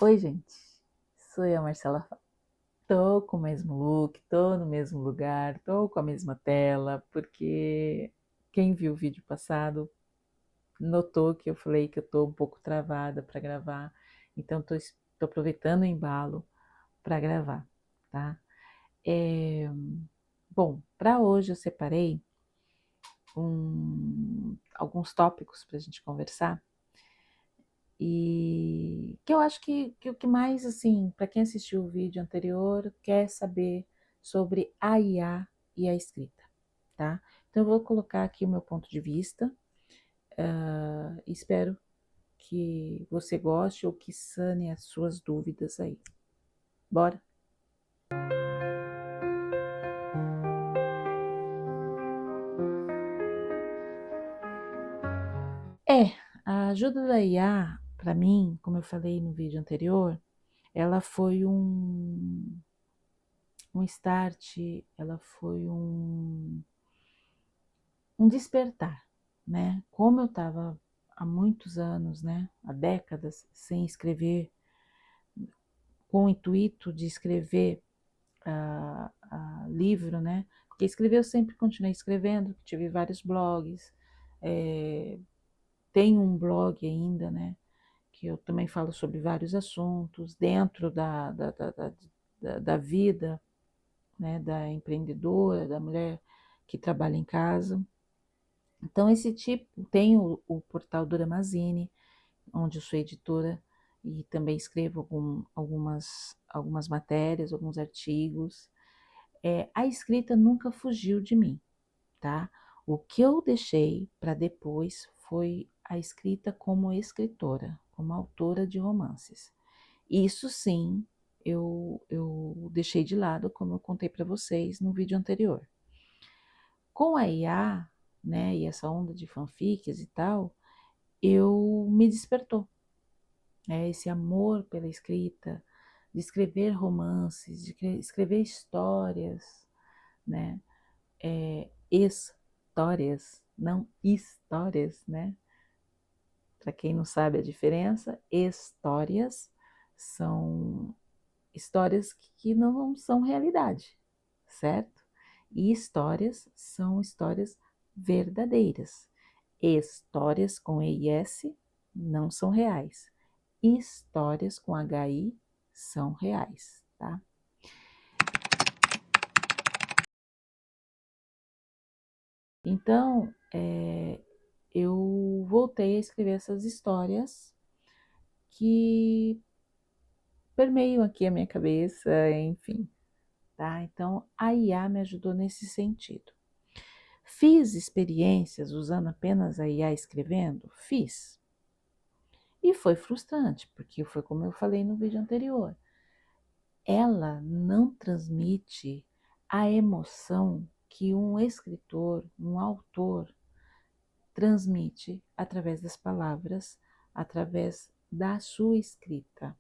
Oi, gente, sou eu, Marcela. Tô com o mesmo look, tô no mesmo lugar, tô com a mesma tela, porque quem viu o vídeo passado notou que eu falei que eu tô um pouco travada para gravar, então tô aproveitando o embalo para gravar, tá? Bom, para hoje eu separei alguns tópicos para a gente conversar. E que eu acho que o que mais, assim, para quem assistiu o vídeo anterior, quer saber sobre a IA e a escrita, tá? Então, eu vou colocar aqui o meu ponto de vista, espero que você goste ou que sane as suas dúvidas aí. Bora? A ajuda da IA, para mim, como eu falei no vídeo anterior, ela foi um start, ela foi um despertar, né? Como eu estava há muitos anos, né, há décadas, sem escrever, com o intuito de escrever livro, né? Porque escrever eu sempre continuei escrevendo, tive vários blogs, tenho um blog ainda, né? Que eu também falo sobre vários assuntos dentro da vida, né? Da empreendedora, da mulher que trabalha em casa. Então, esse tipo, tem o portal Duramazine, onde eu sou editora e também escrevo algumas matérias, alguns artigos. A escrita nunca fugiu de mim, tá? O que eu deixei para depois foi a escrita como escritora, como autora de romances. Isso sim, eu deixei de lado, como eu contei para vocês no vídeo anterior. Com a IA, né, e essa onda de fanfics e tal, eu me despertou, né, esse amor pela escrita, de escrever romances, de escrever histórias, né, histórias, não histórias, né? Para quem não sabe a diferença, histórias são histórias que não são realidade, certo? E histórias são histórias verdadeiras. Histórias com EIS não são reais. Histórias com HI são reais, tá? Então, eu voltei a escrever essas histórias que permeiam aqui a minha cabeça, enfim, tá? Então, a IA me ajudou nesse sentido. Fiz experiências usando apenas a IA escrevendo? Fiz. E foi frustrante, porque foi como eu falei no vídeo anterior. Ela não transmite a emoção que um escritor, um autor, transmite através das palavras, através da sua escrita.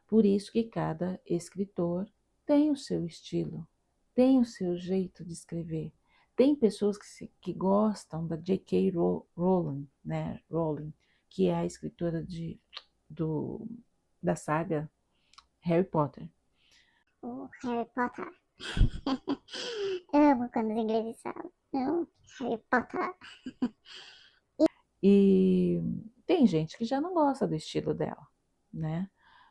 Por isso que cada escritor tem o seu estilo, tem o seu jeito de escrever. Tem pessoas que gostam da J.K. Rowling, né? Rowling, que é a escritora do, da saga Harry Potter. O Harry Potter. Amo quando os ingleses falam. Não, Harry Potter. E tem gente que já não gosta do estilo dela, né?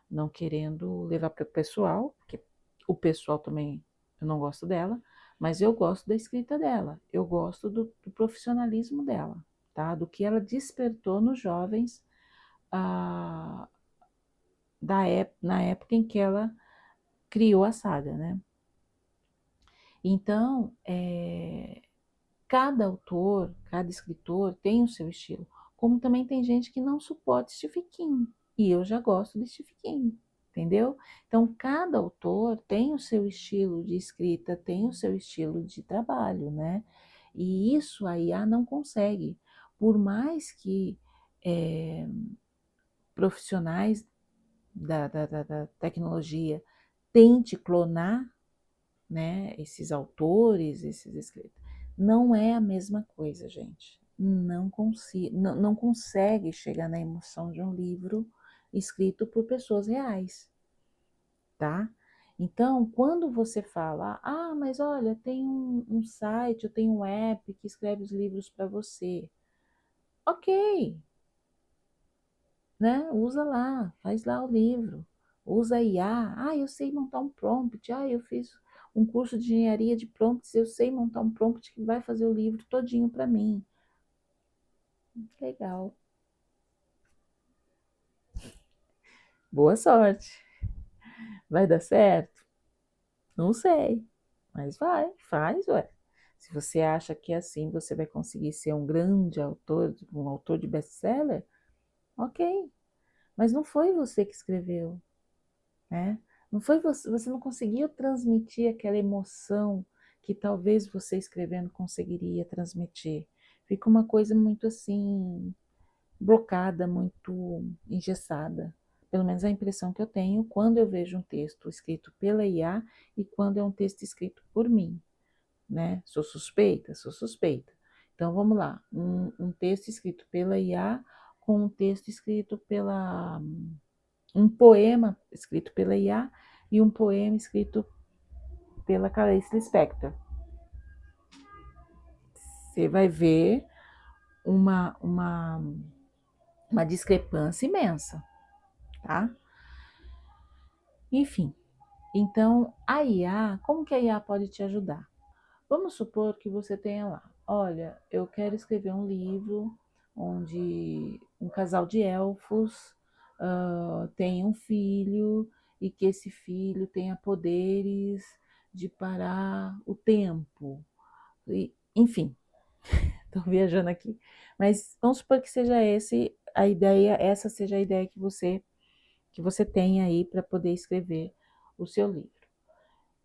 Não querendo levar para o pessoal, porque o pessoal também, eu não gosto dela, mas eu gosto da escrita dela, eu gosto do profissionalismo dela, tá? Do que ela despertou nos jovens ah, na época em que ela criou a saga, né? Então, cada autor, cada escritor tem o seu estilo, como também tem gente que não suporta Stephen King, e eu já gosto de Stephen King, entendeu? Então, cada autor tem o seu estilo de escrita, tem o seu estilo de trabalho, né? E isso a IA não consegue, por mais que profissionais da tecnologia tente clonar, né, esses autores, esses escritores. Não é a mesma coisa, gente. Não consegue chegar na emoção de um livro escrito por pessoas reais, tá? Então, quando você fala, mas olha, tem um site, eu tenho um app que escreve os livros para você. Ok, né? Usa lá, faz lá o livro. Usa IA. Eu sei montar um prompt. Eu fiz um curso de engenharia de prompts, eu sei montar um prompt que vai fazer o livro todinho para mim. Legal. Boa sorte. Vai dar certo? Não sei. Mas vai, faz, ué. Se você acha que assim você vai conseguir ser um grande autor, um autor de best-seller, ok. Mas não foi você que escreveu, né? Não foi você não conseguiu transmitir aquela emoção que talvez você escrevendo conseguiria transmitir. Fica uma coisa muito assim, blocada, muito engessada. Pelo menos a impressão que eu tenho quando eu vejo um texto escrito pela IA e quando é um texto escrito por mim, né? Sou suspeita? Sou suspeita. Então vamos lá, um texto escrito pela IA com um texto escrito pela um poema escrito pela IA e um poema escrito pela Clarice Lispector. Você vai ver uma discrepância imensa, tá? Enfim, então a IA, como que a IA pode te ajudar? Vamos supor que você tenha lá, olha, eu quero escrever um livro onde um casal de elfos tem um filho e que esse filho tenha poderes de parar o tempo. Enfim, estou viajando aqui. Mas vamos supor que seja essa seja a ideia que você tem aí para poder escrever o seu livro.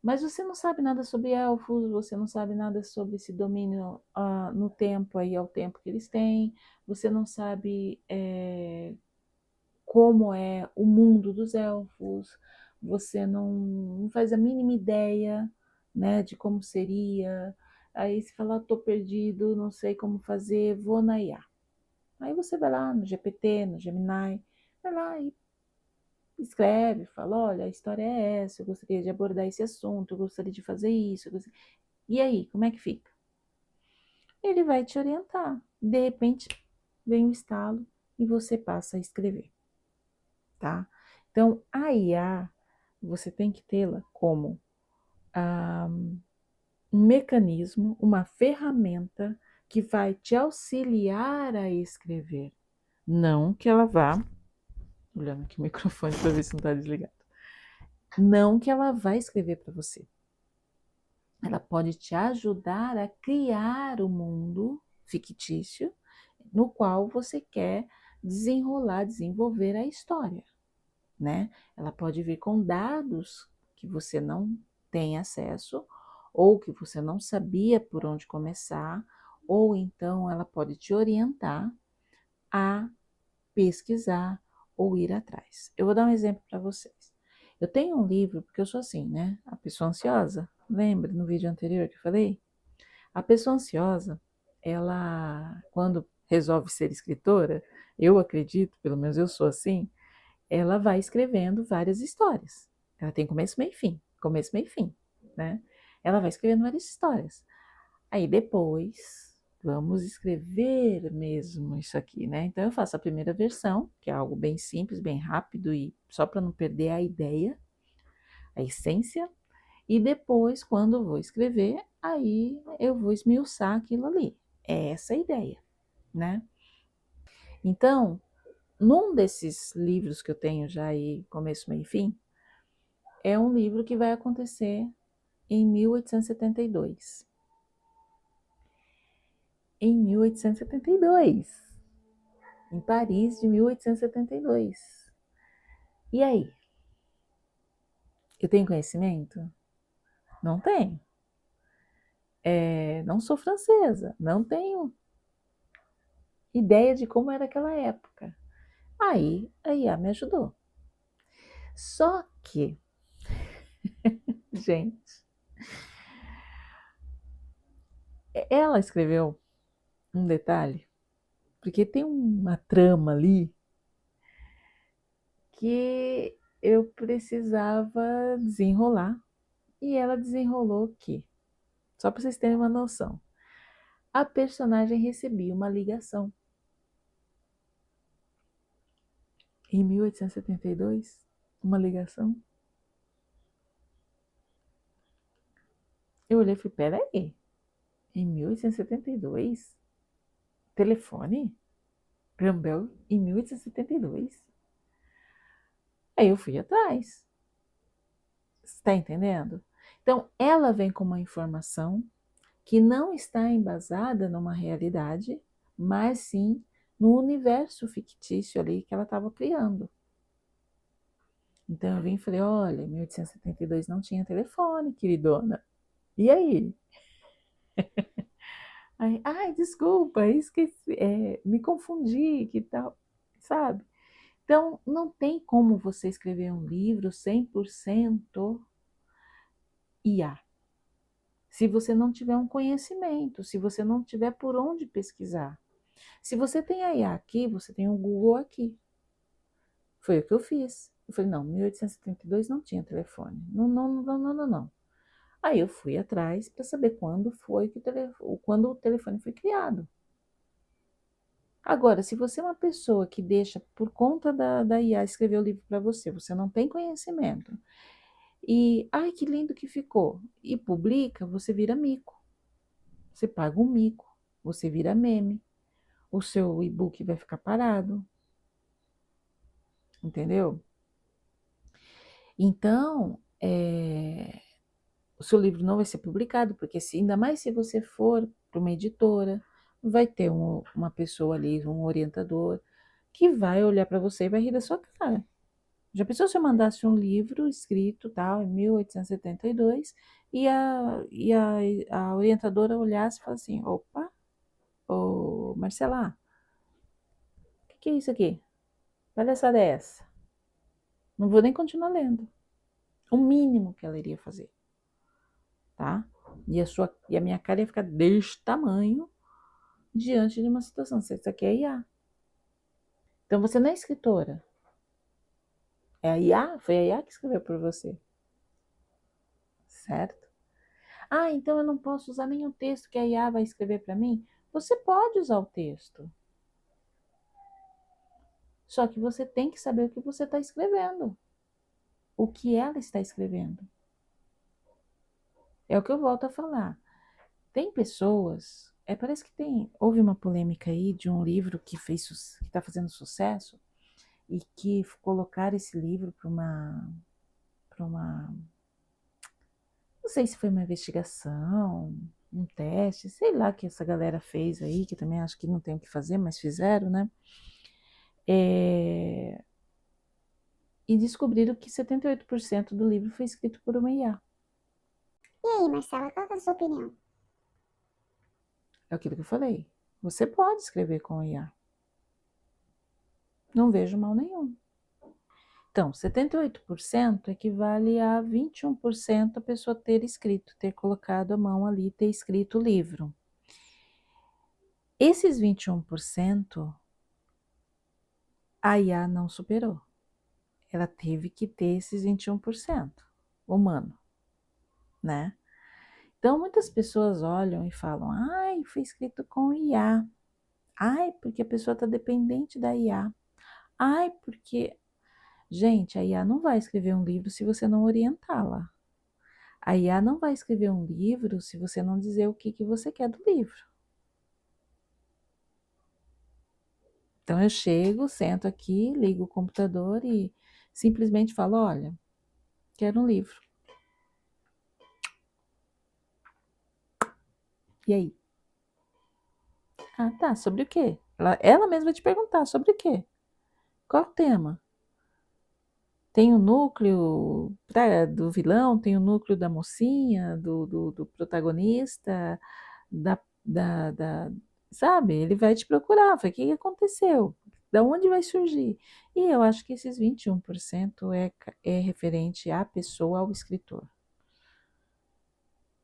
Mas você não sabe nada sobre elfos, você não sabe nada sobre esse domínio no tempo, aí ao tempo que eles têm, você não sabe como é o mundo dos elfos, você não faz a mínima ideia, né, de como seria. Aí você fala, tô perdido, não sei como fazer, vou na IA. Aí você vai lá no GPT, no Gemini, vai lá e escreve, fala, olha, a história é essa, eu gostaria de abordar esse assunto, eu gostaria de fazer isso. E aí, como é que fica? Ele vai te orientar. De repente, vem um estalo e você passa a escrever, tá? Então, a IA, você tem que tê-la como um mecanismo, uma ferramenta que vai te auxiliar a escrever. Não que ela vá, olhando aqui o microfone para ver se não está desligado. Não que ela vai escrever para você. Ela pode te ajudar a criar o mundo fictício no qual você quer desenrolar, desenvolver a história, né? Ela pode vir com dados que você não tem acesso ou que você não sabia por onde começar, ou então ela pode te orientar a pesquisar ou ir atrás. Eu vou dar um exemplo para vocês. Eu tenho um livro, porque eu sou assim, né? A pessoa ansiosa. Lembra no vídeo anterior que eu falei? A pessoa ansiosa, ela, quando resolve ser escritora, eu acredito, pelo menos eu sou assim, ela vai escrevendo várias histórias. Ela tem começo, meio e fim, né? Ela vai escrevendo várias histórias. Aí depois, vamos escrever mesmo isso aqui, né? Então eu faço a primeira versão, que é algo bem simples, bem rápido e só para não perder a ideia, a essência. E depois, quando eu vou escrever, aí eu vou esmiuçar aquilo ali. É essa a ideia, né? Então, num desses livros que eu tenho já aí, começo, meio e fim, é um livro que vai acontecer em 1872. Em 1872, em Paris de 1872. E aí? Eu tenho conhecimento? Não tenho. Não sou francesa, não tenho ideia de como era aquela época. Aí a IA me ajudou. Só que, gente, ela escreveu um detalhe, porque tem uma trama ali que eu precisava desenrolar. E ela desenrolou que, só para vocês terem uma noção, a personagem recebia uma ligação. Em 1872, uma ligação. Eu olhei e falei, peraí, em 1872? Telefone? Graham em 1872? Aí eu fui atrás. Você está entendendo? Então, ela vem com uma informação que não está embasada numa realidade, mas sim no universo fictício ali que ela estava criando. Então eu vim e falei, olha, em 1872 não tinha telefone, queridona. E aí? Aí, ai, desculpa, esqueci, me confundi, que tal, sabe? Então, não tem como você escrever um livro 100% IA. Se você não tiver um conhecimento, se você não tiver por onde pesquisar. Se você tem a IA aqui, você tem o Google aqui. Foi o que eu fiz. Eu falei, não, 1872 não tinha telefone. Não, não, não, não, não, não. Aí eu fui atrás para saber quando foi que quando o telefone foi criado. Agora, se você é uma pessoa que deixa por conta da IA escrever o livro para você, você não tem conhecimento, e ai que lindo que ficou, e publica, você vira mico. Você paga um mico, você vira meme, o seu e-book vai ficar parado, entendeu? Então, o seu livro não vai ser publicado, porque ainda mais se você for para uma editora, vai ter uma pessoa ali, um orientador, que vai olhar para você e vai rir da sua cara. Já pensou se eu mandasse um livro escrito tal, em 1872 e a orientadora olhasse e falasse assim, opa, ô Marcela, o que é isso aqui? Palhaçada é essa? Não vou nem continuar lendo. O mínimo que ela iria fazer, tá? E a minha cara ia ficar deste tamanho diante de uma situação. Isso aqui é IA. Então você não é escritora. É a IA? Foi a IA que escreveu por você. Certo? Ah, então eu não posso usar nenhum texto que a IA vai escrever para mim? Você pode usar o texto. Só que você tem que saber o que você está escrevendo. O que ela está escrevendo. É o que eu volto a falar. Tem pessoas. Parece que houve uma polêmica aí de um livro que está fazendo sucesso e que colocaram esse livro para uma. Não sei se foi uma investigação, um teste, sei lá que essa galera fez aí, que também acho que não tem o que fazer, mas fizeram, né? E descobriram que 78% do livro foi escrito por uma IA. E aí, Marcela, qual que é a sua opinião? É aquilo que eu falei. Você pode escrever com IA. Não vejo mal nenhum. Então, 78% equivale a 21% a pessoa ter escrito, ter colocado a mão ali, ter escrito o livro. Esses 21%, a IA não superou. Ela teve que ter esses 21% humano, né? Então, muitas pessoas olham e falam, ai, foi escrito com IA. Ai, porque a pessoa está dependente da IA. Ai, porque... Gente, a IA não vai escrever um livro se você não orientá-la. A IA não vai escrever um livro se você não dizer o que você quer do livro. Então eu chego, sento aqui, ligo o computador e simplesmente falo, olha, quero um livro. E aí? Ah, tá, sobre o quê? Ela mesma vai te perguntar, sobre o quê? Qual o tema? Tem o núcleo do vilão, tem o núcleo da mocinha, do protagonista, sabe? Ele vai te procurar, foi o que aconteceu? Da onde vai surgir? E eu acho que esses 21% é referente à pessoa, ao escritor.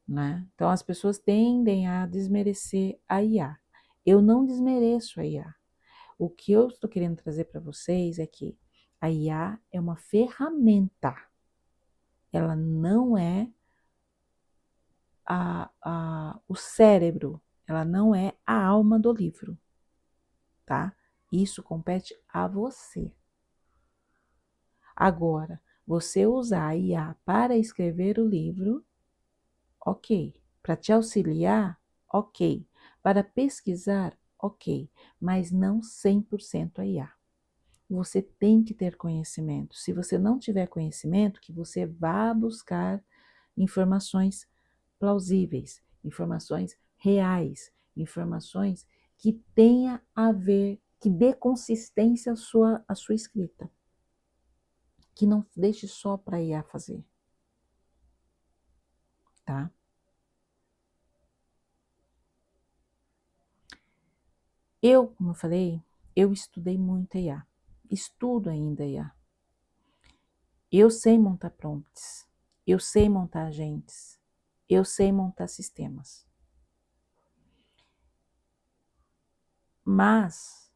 Né? Então as pessoas tendem a desmerecer a IA. Eu não desmereço a IA. O que eu estou querendo trazer para vocês é que A IA é uma ferramenta. Ela não é o cérebro, ela não é a alma do livro, tá? Isso compete a você. Agora, você usar a IA para escrever o livro, ok. Para te auxiliar, ok. Para pesquisar, ok. Mas não 100% a IA. Você tem que ter conhecimento. Se você não tiver conhecimento, que você vá buscar informações plausíveis, informações reais, informações que tenha a ver, que dê consistência à sua escrita. Que não deixe só para IA fazer, tá? Como eu falei, eu estudei muito IA. Estudo ainda IA. Eu sei montar prompts. Eu sei montar agentes. Eu sei montar sistemas. Mas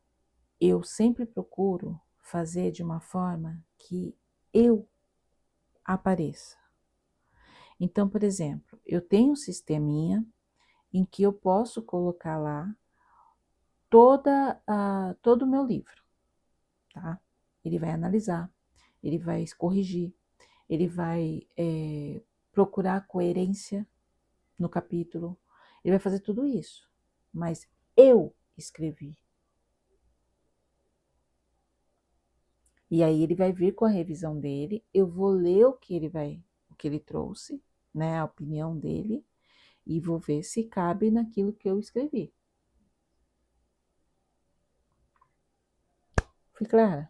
eu sempre procuro fazer de uma forma que eu apareça. Então, por exemplo, eu tenho um sisteminha em que eu posso colocar lá todo o meu livro, tá? Ele vai analisar, ele vai corrigir, ele vai procurar coerência no capítulo, ele vai fazer tudo isso. Mas eu escrevi. E aí ele vai vir com a revisão dele, eu vou ler o que ele trouxe, né, a opinião dele, e vou ver se cabe naquilo que eu escrevi. Fui clara?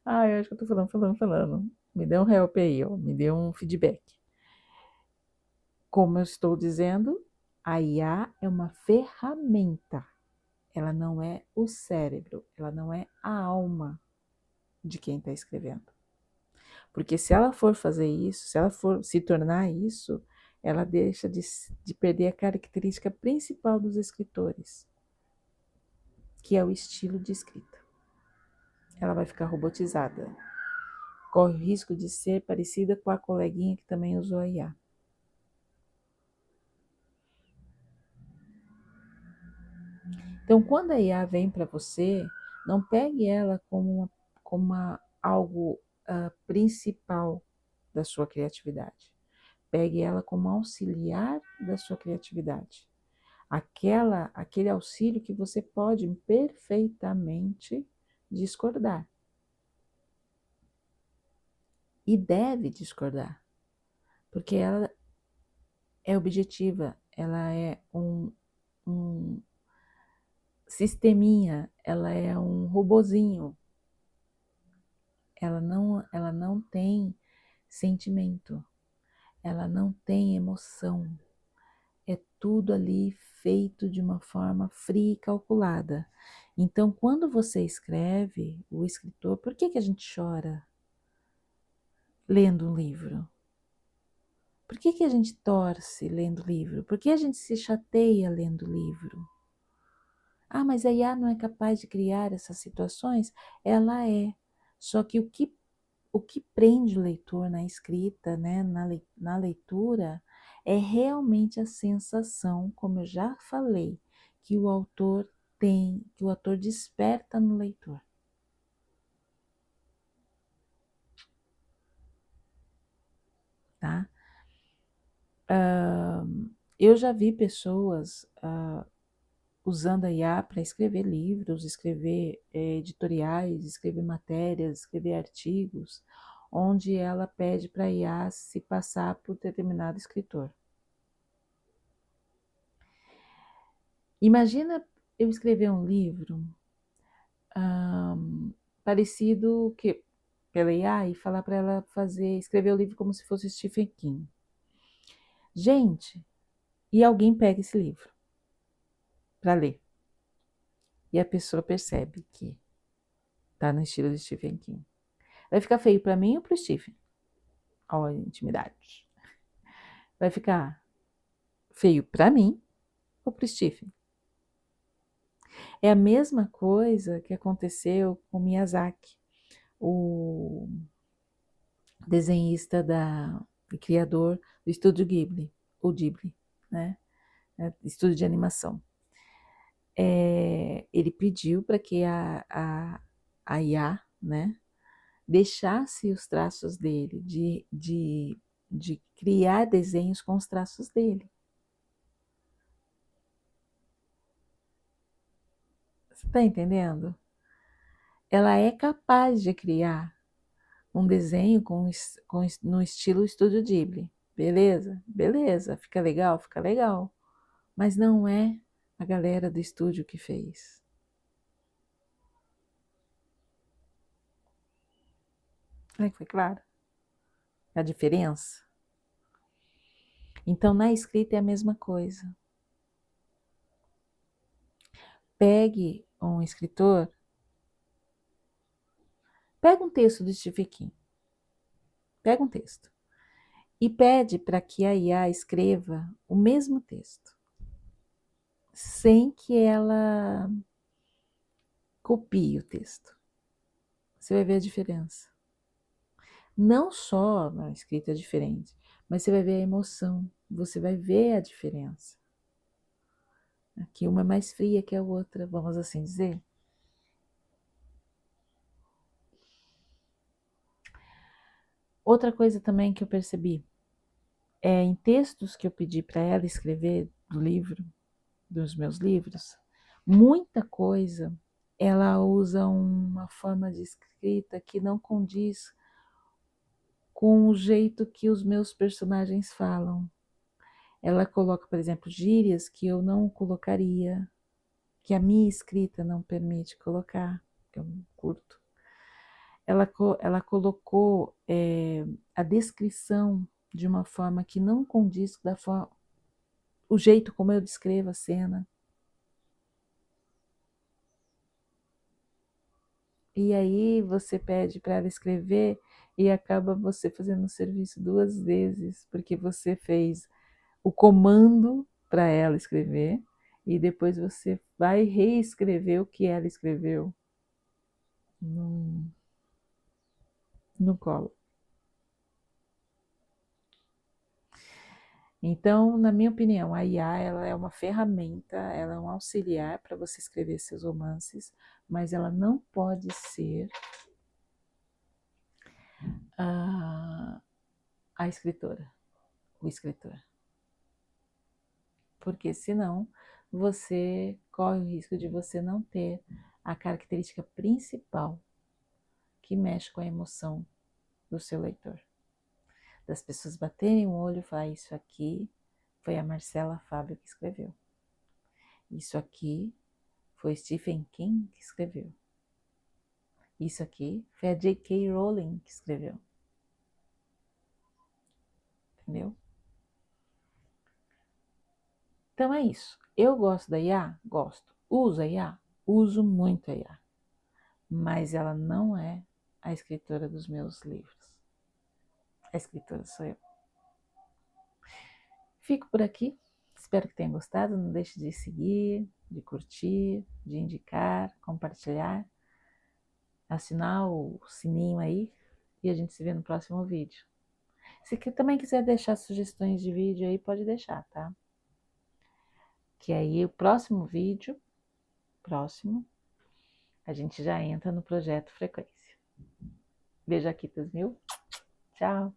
Eu acho que eu tô falando. Me dê um help aí, ó. Me dê um feedback. Como eu estou dizendo, a IA é uma ferramenta. Ela não é o cérebro, ela não é a alma de quem está escrevendo. Porque se ela for fazer isso, se ela for se tornar isso, ela deixa de perder a característica principal dos escritores, que é o estilo de escrita. Ela vai ficar robotizada. Corre o risco de ser parecida com a coleguinha que também usou a IA. Então, quando a IA vem para você, não pegue ela como algo principal da sua criatividade. Pegue ela como auxiliar da sua criatividade. Aquele auxílio que você pode perfeitamente discordar. E deve discordar, porque ela é objetiva, ela é um sisteminha, ela é um robozinho. Ela não tem sentimento, ela não tem emoção. É tudo ali feito de uma forma fria e calculada. Então, quando você escreve, o escritor, por que a gente chora lendo um livro? Por que a gente torce lendo livro? Por que a gente se chateia lendo livro? Mas a IA não é capaz de criar essas situações? Ela é. Só que o que prende o leitor na escrita, né, na leitura, é realmente a sensação, como eu já falei, que o autor tem, que o autor desperta no leitor. Tá? Eu já vi pessoas usando a IA para escrever livros, escrever editoriais, escrever matérias, escrever artigos, onde ela pede para a IA se passar por determinado escritor. Imagina eu escrever um livro parecido que pela IA e falar para ela escrever o livro como se fosse Stephen King. Gente, e alguém pega esse livro para ler. E a pessoa percebe que tá no estilo de Stephen King. Vai ficar feio para mim ou para o Stephen? Olha a intimidade. Vai ficar feio para mim ou para o Stephen? É a mesma coisa que aconteceu com Miyazaki, o desenhista e criador do Estúdio Ghibli, o Ghibli, né? Estúdio de animação. Ele pediu para que a IA, né, deixasse os traços dele, de criar desenhos com os traços dele. Você está entendendo? Ela é capaz de criar um desenho no estilo Estúdio Ghibli. Beleza? Beleza. Fica legal? Fica legal. Mas não é a galera do estúdio que fez. É que foi claro? A diferença? Então, na escrita é a mesma coisa. Pegue um escritor, pega um texto do Stephen King, pega um texto e pede para que a IA escreva o mesmo texto, sem que ela copie o texto. Você vai ver a diferença. Não só na escrita diferente, mas você vai ver a emoção, você vai ver a diferença. Aqui uma é mais fria que a outra, vamos assim dizer. Outra coisa também que eu percebi em textos que eu pedi para ela escrever do livro, dos meus livros, muita coisa ela usa uma forma de escrita que não condiz com o jeito que os meus personagens falam. Ela coloca, por exemplo, gírias que eu não colocaria, que a minha escrita não permite colocar, que eu curto. Ela colocou a descrição de uma forma que não condiz com o jeito como eu descrevo a cena. E aí você pede para ela escrever e acaba você fazendo o serviço duas vezes, porque você fez o comando para ela escrever e depois você vai reescrever o que ela escreveu no colo. Então, na minha opinião, a IA ela é uma ferramenta, ela é um auxiliar para você escrever seus romances, mas ela não pode ser a escritora, o escritor. Porque senão você corre o risco de você não ter a característica principal que mexe com a emoção do seu leitor. Das pessoas baterem o olho e falar, isso aqui foi a Marcela Fábio que escreveu. Isso aqui foi Stephen King que escreveu. Isso aqui foi a J.K. Rowling que escreveu. Entendeu? Então é isso. Eu gosto da IA? Gosto. Uso a IA? Uso muito a IA. Mas ela não é a escritora dos meus livros. A escritora sou eu. Fico por aqui. Espero que tenham gostado. Não deixe de seguir, de curtir, de indicar, compartilhar, assinar o sininho aí e a gente se vê no próximo vídeo. Se também quiser deixar sugestões de vídeo aí, pode deixar, tá? Que aí o próximo vídeo, a gente já entra no projeto Frequência. Beijo aqui, 2000. Tchau!